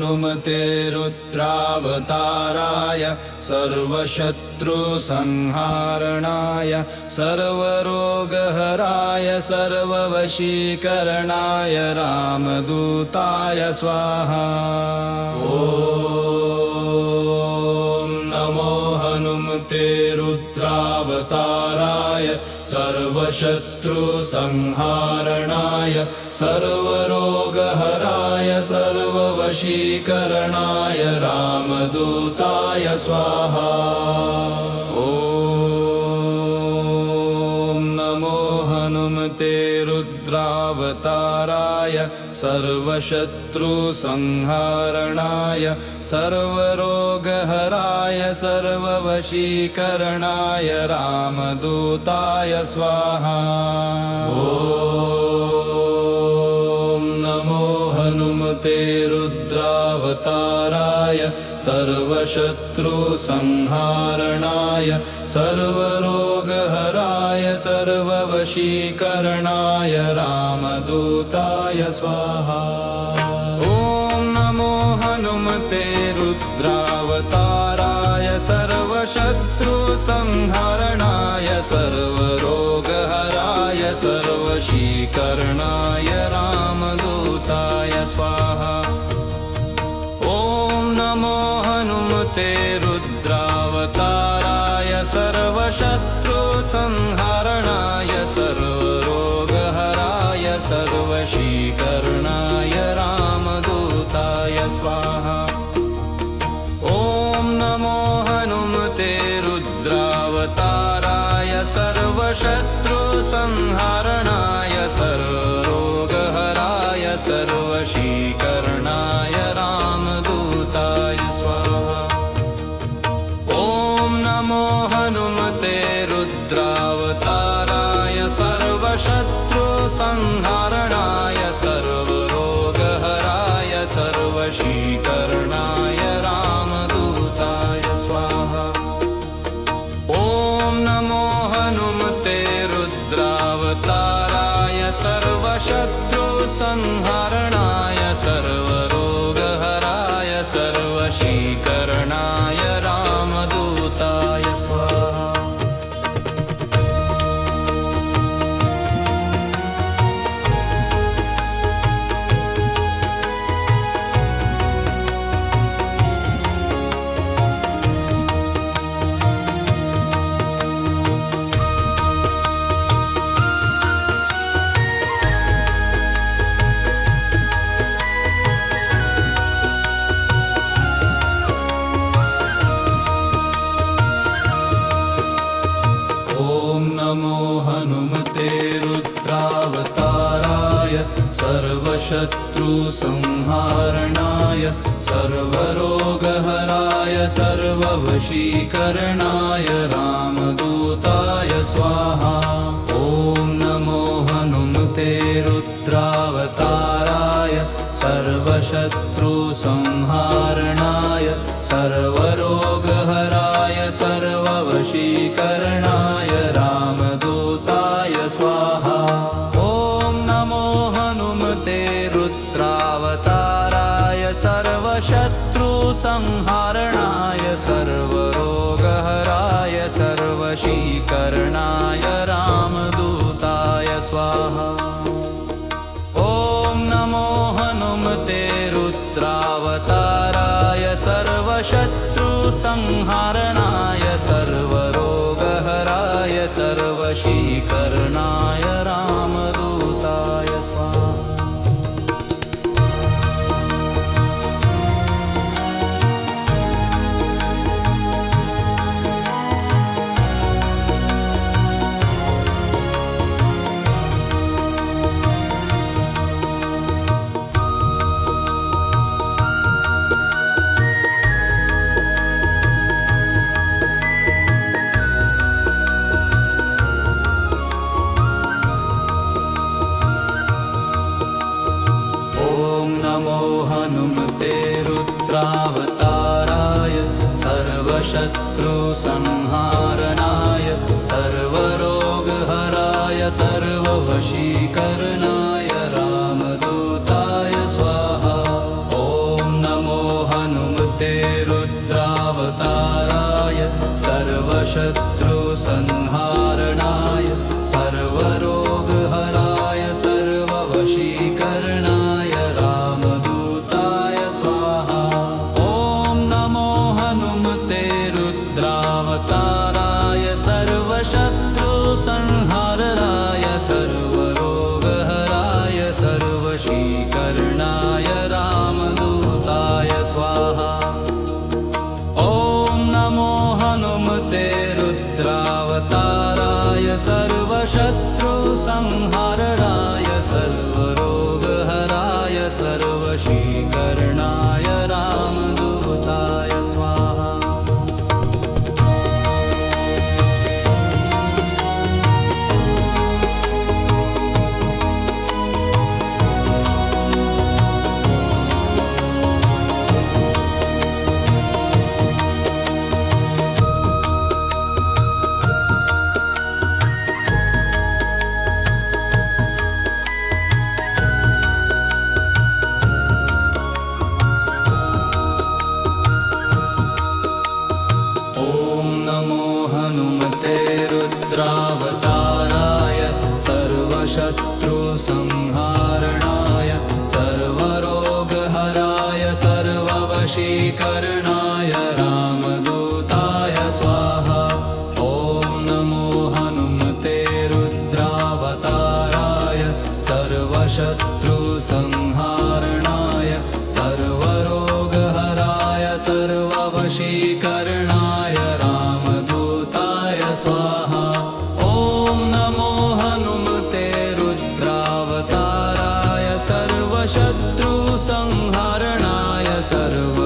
हनुमते रुद्रावताराय सर्वशत्रुसंहारणाय सर्वरोगहराय सर्ववशीकरणाय रामदूताय स्वाहा। ॐ नमो हनुमते रुद्रावताराय सर्वशत्रुसंहारणाय सर्वरोगहराय सर्ववशीकरणाय रामदूताय स्वाहा। ॐ नमो हनुमते रुद्रावताराय सर्वशत्रुसंहारणाय सर्वरोगहराय सर्ववशीकरणाय रामदूताय स्वाहा। ॐ नमो हनुमते रुद्रावताराय सर्वशत्रुसंहारणाय सर्वरोगहराय सर्ववशीकरणाय रामदूताय स्वाहा। ॐ नमो हनुमते रुद्रावताराय सर्वशत्रुसंहारणाय सर्वरोगहराय सर्ववशीकरणाय रामदूताय स्वाहा। ॐ नमो हनुमते रुद्रावताराय सर्वशत्रुसंहारणाय सर्वरोगहराय सर्ववशीकरणाय रामदूताय स्वाहा। ॐ नमो हनुमते रुद्रावताराय सर्वशत्रुसंहारणाय सर्वरोगहराय सर्ववशीकरणाय रामदूताय स्वाहा। ॐ नमो हनुमते रुद्रावताराय सर्वशत्रुसंहारणाय सर्वरोगहराय सर्ववशीकरणाय रामदूताय स्वाहा। ॐ नमो हनुमते रुद्रावताराय सर्वशत्रुसंहारणाय सर्वरोगहराय सर्ववशीकरणाय रामदूताय स्वाहा। नमो हनुमते रुद्रावताराय सर्वशत्रुसंहारणाय सर्वरोगहराय सर्ववशीकरणाय रामदूताय स्वाहा। ॐ नमो हनुमते रुद्रावताराय सर्वशत्रुसंहारणाय सर्वरोगहराय सर्ववशीकरणाय रामदूताय स्वाहा। ॐ नमो हनुमते रुद्रावताराय सर्वशत्रुसंहारणाय सर्वरोगहराय सर्ववशीकरणाय रामदूताय स्वाहा। ॐ नमो हनुमते रुद्रावताराय सर्वशत्रुसंहारणाय सर्वरोगहराय सर्ववशीकरणाय रामदूताय स्वाहा। रुद्रावताराय सर्वशत्रुसंहारणाय सर्वरोगहराय सर्ववशीकरणाय रामदूताय स्वाहा। ॐ नमो सर्वशीकरणाय रामदूताय स्वाहा। नमो हनुमते रुद्रावताराय सर्वशत्रुसंहारणाय सर्वरोगहराय सर्ववशीकरणाय रामदूताय स्वाहा। ॐ नमो हनुमते रुद्रावताराय सर्वशत्रुसंहारणाय सर्वरोगहराय सर्ववशीकरणाय रामदूताय स्वाहा। ॐ नमो हनुमते रुद्रावताराय सर्वशत्रुसंहारणाय सर्व